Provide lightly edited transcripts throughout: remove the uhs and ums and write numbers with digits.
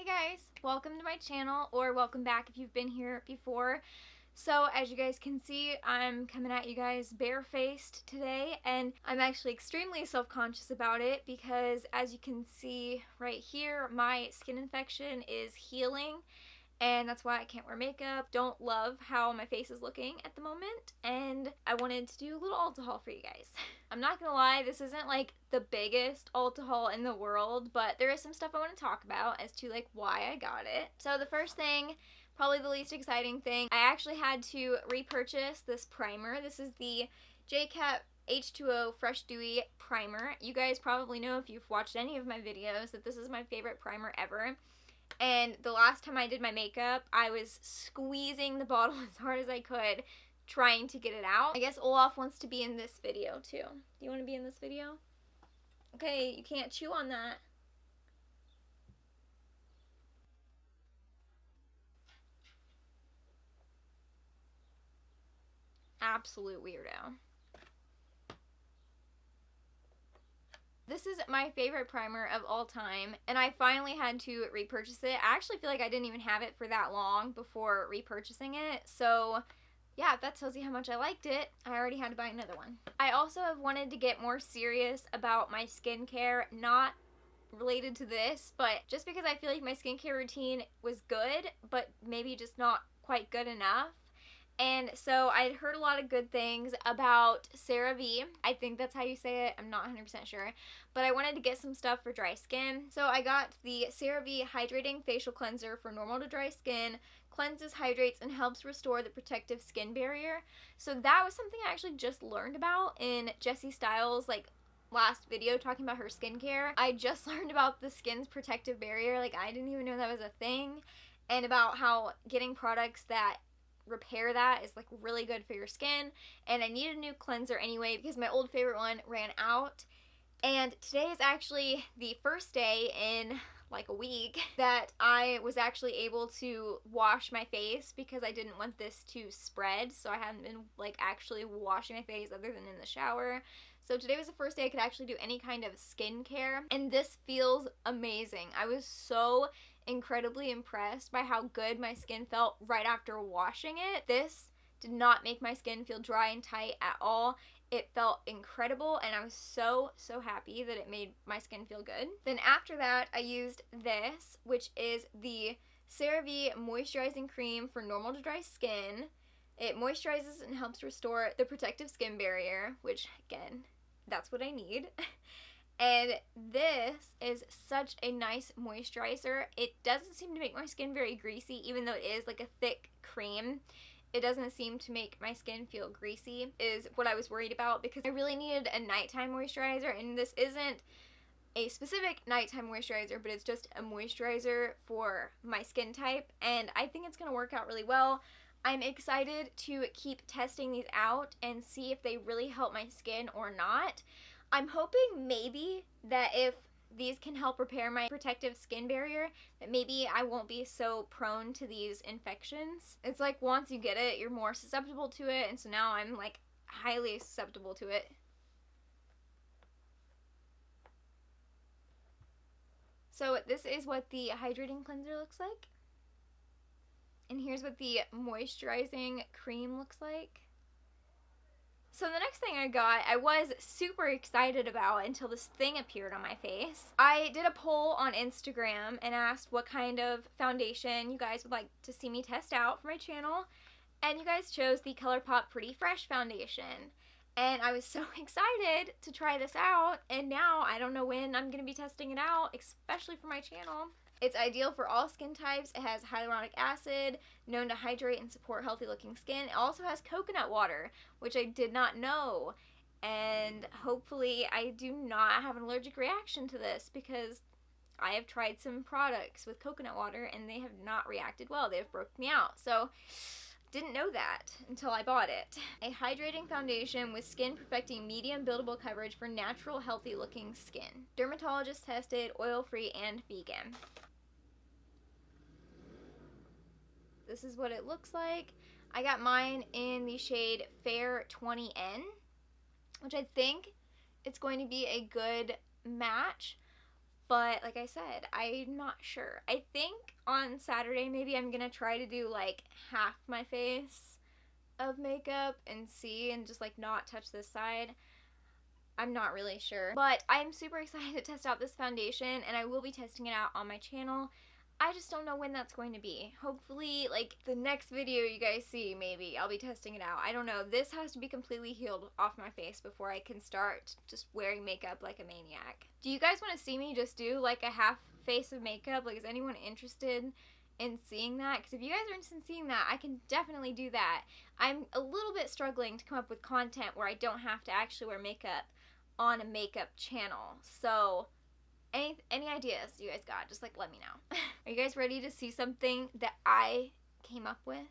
Hey guys, welcome to my channel, or welcome back if you've been here before. So as you guys can see, I'm coming at you guys barefaced today, and I'm actually extremely self-conscious about it because as you can see right here, my skin infection is healing. And that's why I can't wear makeup. Don't love how my face is looking at the moment, and I wanted to do a little Ulta haul for you guys. I'm not gonna lie, this isn't like the biggest Ulta haul in the world, but there is some stuff I want to talk about as to like why I got it. So the first thing, probably the least exciting thing, I actually had to repurchase this primer. This is the J-Cat H2O Fresh Dewy Primer. You guys probably know if you've watched any of my videos that this is my favorite primer ever. And the last time I did my makeup, I was squeezing the bottle as hard as I could, trying to get it out. I guess Olaf wants to be in this video too. Do you want to be in this video? Okay, you can't chew on that. Absolute weirdo. This is my favorite primer of all time, and I finally had to repurchase it. I actually feel like I didn't even have it for that long before repurchasing it, so yeah, if that tells you how much I liked it, I already had to buy another one. I also have wanted to get more serious about my skincare, not related to this, but just because I feel like my skincare routine was good, but maybe just not quite good enough. And so I had heard a lot of good things about Cerave. I think that's how you say it. I'm not 100% sure. But I wanted to get some stuff for dry skin. So I got the Cerave Hydrating Facial Cleanser for normal to dry skin. Cleanses, hydrates, and helps restore the protective skin barrier. So that was something I actually just learned about in Jessie Styles' last video talking about her skincare. I just learned about the skin's protective barrier. I didn't even know that was a thing. And about how getting products that repair that is really good for your skin, and I needed a new cleanser anyway because my old favorite one ran out. And today is actually the first day in a week that I was actually able to wash my face because I didn't want this to spread, so I hadn't been actually washing my face other than in the shower. So today was the first day I could actually do any kind of skincare, and this feels amazing. I was so incredibly impressed by how good my skin felt right after washing it. This did not make my skin feel dry and tight at all. It felt incredible, and I was so happy that it made my skin feel good. Then after that, I used this, which is the Cerave Moisturizing Cream for normal to dry skin. It moisturizes and helps restore the protective skin barrier, which again, that's what I need. And this is such a nice moisturizer. It doesn't seem to make my skin very greasy, even though it is a thick cream. It doesn't seem to make my skin feel greasy, is what I was worried about, because I really needed a nighttime moisturizer, and this isn't a specific nighttime moisturizer, but it's just a moisturizer for my skin type, and I think it's going to work out really well. I'm excited to keep testing these out and see if they really help my skin or not. I'm hoping maybe that if these can help repair my protective skin barrier, that maybe I won't be so prone to these infections. It's once you get it, you're more susceptible to it, and so now I'm highly susceptible to it. So this is what the hydrating cleanser looks like. And here's what the moisturizing cream looks like. So the next thing I got, I was super excited about until this thing appeared on my face. I did a poll on Instagram and asked what kind of foundation you guys would like to see me test out for my channel, and you guys chose the Colourpop Pretty Fresh foundation. And I was so excited to try this out, and now I don't know when I'm going to be testing it out, especially for my channel. It's ideal for all skin types. It has hyaluronic acid, known to hydrate and support healthy looking skin. It also has coconut water, which I did not know. And hopefully I do not have an allergic reaction to this, because I have tried some products with coconut water and they have not reacted well. They have broken me out. So didn't know that until I bought it. A hydrating foundation with skin perfecting medium buildable coverage for natural healthy looking skin. Dermatologist tested, oil free, and vegan. This is what it looks like. I got mine in the shade Fair 20N, which I think it's going to be a good match, But like I said, I'm not sure. I think on Saturday maybe I'm gonna try to do like half my face of makeup and see, and just like not touch this side. I'm not really sure. But I'm super excited to test out this foundation, and I will be testing it out on my channel. I just don't know when that's going to be. Hopefully, like, the next video you guys see, maybe, I'll be testing it out. I don't know. This has to be completely healed off my face before I can start just wearing makeup like a maniac. Do you guys want to see me just do, like, a half face of makeup? Like, is anyone interested in seeing that? Because if you guys are interested in seeing that, I can definitely do that. I'm a little bit struggling to come up with content where I don't have to actually wear makeup on a makeup channel. So any ideas you guys got, just like let me know. Are you guys ready to see something that I came up with?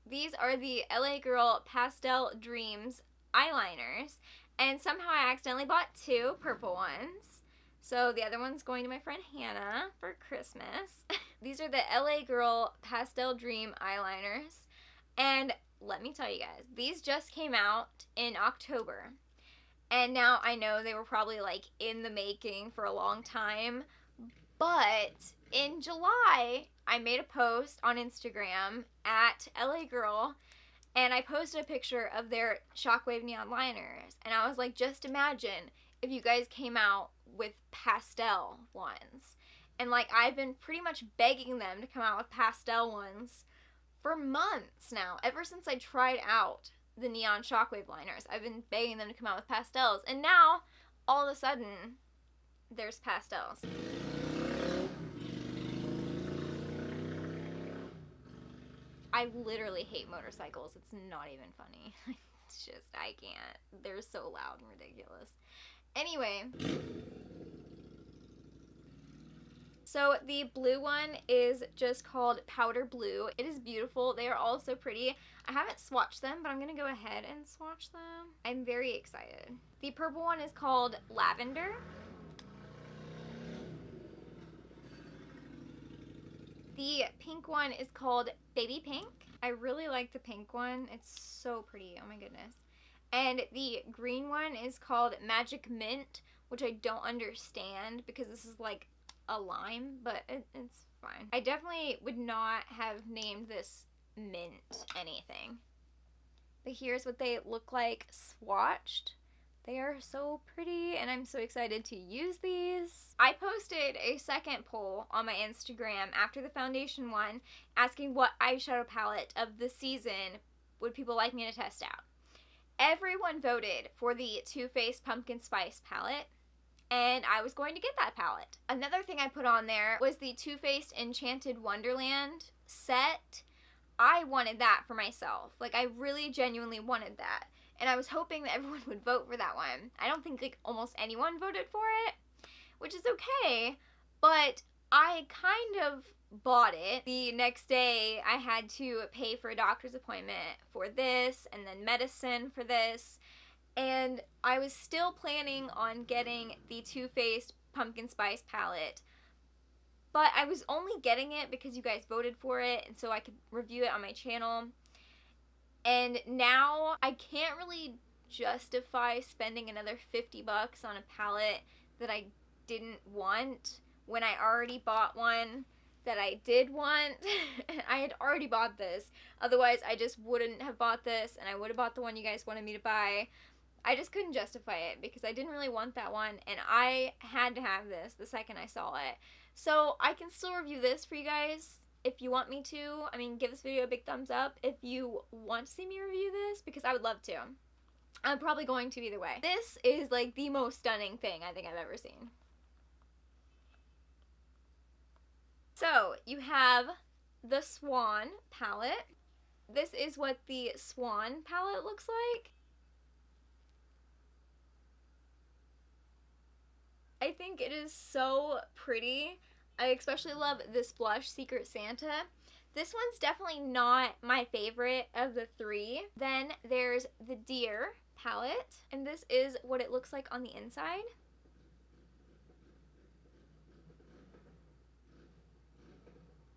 These are the LA Girl Pastel Dreams eyeliners, and somehow I accidentally bought 2 purple ones. So the other one's going to my friend Hannah for Christmas. These are the LA Girl Pastel Dream eyeliners, and let me tell you guys, these just came out in October. And now I know they were probably like in the making for a long time, but in July I made a post on Instagram at LA Girl, and I posted a picture of their Shockwave neon liners, and I was like, just imagine if you guys came out with pastel ones. And like, I've been pretty much begging them to come out with pastel ones for months now, ever since I tried out the neon Shockwave liners. I've been begging them to come out with pastels, and now all of a sudden there's pastels. I literally hate motorcycles. It's not even funny. It's just, I can't. They're so loud and ridiculous. Anyway, so the blue one is just called Powder Blue. It is beautiful. They are all so pretty. I haven't swatched them, but I'm going to go ahead and swatch them. I'm very excited. The purple one is called Lavender. The pink one is called Baby Pink. I really like the pink one. It's so pretty. Oh my goodness. And the green one is called Magic Mint, which I don't understand because this is like a lime, but it's fine. I definitely would not have named this mint anything. But here's what they look like swatched. They are so pretty, and I'm so excited to use these. I posted a second poll on my Instagram after the foundation one, asking what eyeshadow palette of the season would people like me to test out. Everyone voted for the Too Faced Pumpkin Spice palette, and I was going to get that palette. Another thing I put on there was the Too Faced Enchanted Wonderland set. I wanted that for myself. Like, I really genuinely wanted that. And I was hoping that everyone would vote for that one. I don't think, like, almost anyone voted for it, which is okay, but I kind of bought it. The next day, I had to pay for a doctor's appointment for this, and then medicine for this, and I was still planning on getting the Too Faced Pumpkin Spice palette, but I was only getting it because you guys voted for it, and so I could review it on my channel. And now I can't really justify spending another $50 on a palette that I didn't want when I already bought one that I did want. I had already bought this. Otherwise, I just wouldn't have bought this, and I would have bought the one you guys wanted me to buy. I just couldn't justify it because I didn't really want that one, and I had to have this the second I saw it. So I can still review this for you guys if you want me to. I mean, give this video a big thumbs up if you want to see me review this, because I would love to. I'm probably going to either way. This is like the most stunning thing I think I've ever seen. So you have the Swan palette. This is what the Swan palette looks like. I think it is so pretty. I especially love this blush, Secret Santa. This one's definitely not my favorite of the 3. Then there's the Deer palette, and this is what it looks like on the inside.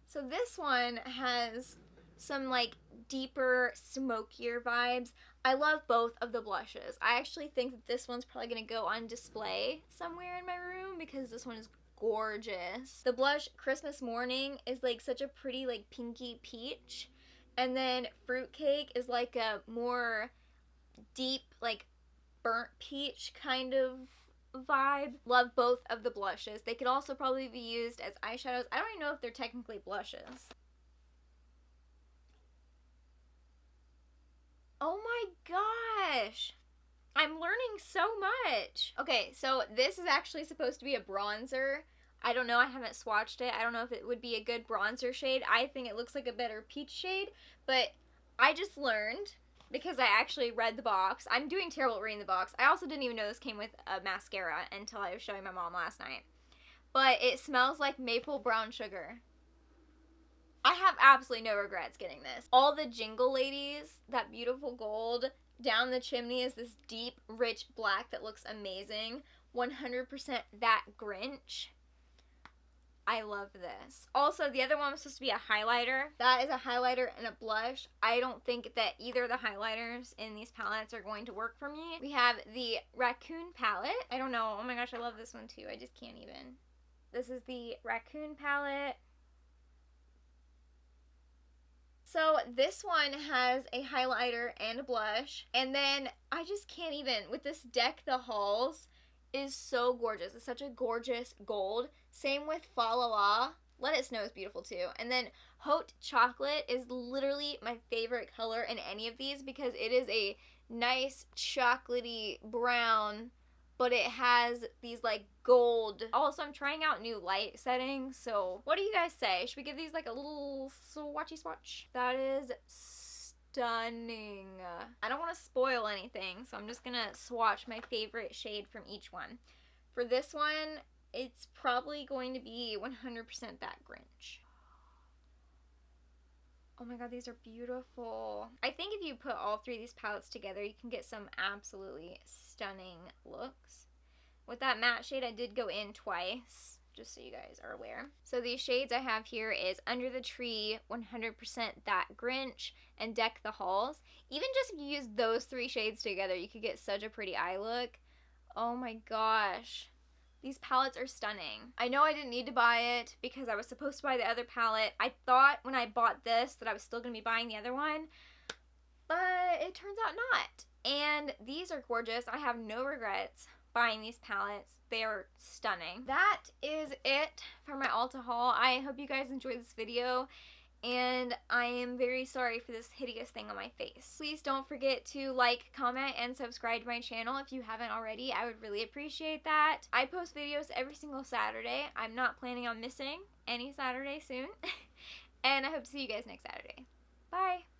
So this one has some like deeper, smokier vibes. I love both of the blushes. I actually think that this one's probably going to go on display somewhere in my room because this one is gorgeous. The blush Christmas Morning is like such a pretty like pinky peach. And then Fruitcake is like a more deep like burnt peach kind of vibe. Love both of the blushes. They could also probably be used as eyeshadows. I don't even know if they're technically blushes. Oh my gosh! I'm learning so much! Okay, so this is actually supposed to be a bronzer. I don't know, I haven't swatched it. I don't know if it would be a good bronzer shade. I think it looks like a better peach shade, but I just learned because I actually read the box. I'm doing terrible at reading the box. I also didn't even know this came with a mascara until I was showing my mom last night. But it smells like maple brown sugar. I have absolutely no regrets getting this. All the Jingle Ladies, that beautiful gold. Down the chimney is this deep, rich black that looks amazing. 100% that Grinch. I love this. Also, the other one was supposed to be a highlighter. That is a highlighter and a blush. I don't think that either of the highlighters in these palettes are going to work for me. We have the Raccoon palette. I don't know. Oh my gosh, I love this one too. I just can't even. This is the Raccoon palette. So this one has a highlighter and a blush. And then I just can't even. With this Deck the Halls is so gorgeous. It's such a gorgeous gold. Same with Fa La La. Let It Snow is beautiful too. And then Haute Chocolate is literally my favorite color in any of these because it is a nice chocolatey brown, but it has these like gold. Also, I'm trying out new light settings, so what do you guys say? Should we give these like a little swatchy swatch? That is stunning. I don't want to spoil anything, so I'm just gonna swatch my favorite shade from each one. For this one, it's probably going to be 100% that Grinch. Oh my god, these are beautiful. I think if you put all three of these palettes together, you can get some absolutely stunning looks. With that matte shade, I did go in twice, just so you guys are aware. So these shades I have here is Under the Tree, 100% That Grinch, and Deck the Halls. Even just if you use those three shades together, you could get such a pretty eye look. Oh my gosh. These palettes are stunning. I know I didn't need to buy it because I was supposed to buy the other palette. I thought when I bought this that I was still going to be buying the other one, but it turns out not. And these are gorgeous. I have no regrets buying these palettes. They are stunning. That is it for my Ulta haul. I hope you guys enjoyed this video. And I am very sorry for this hideous thing on my face. Please don't forget to like, comment, and subscribe to my channel if you haven't already. I would really appreciate that. I post videos every single Saturday. I'm not planning on missing any Saturday soon. And I hope to see you guys next Saturday. Bye!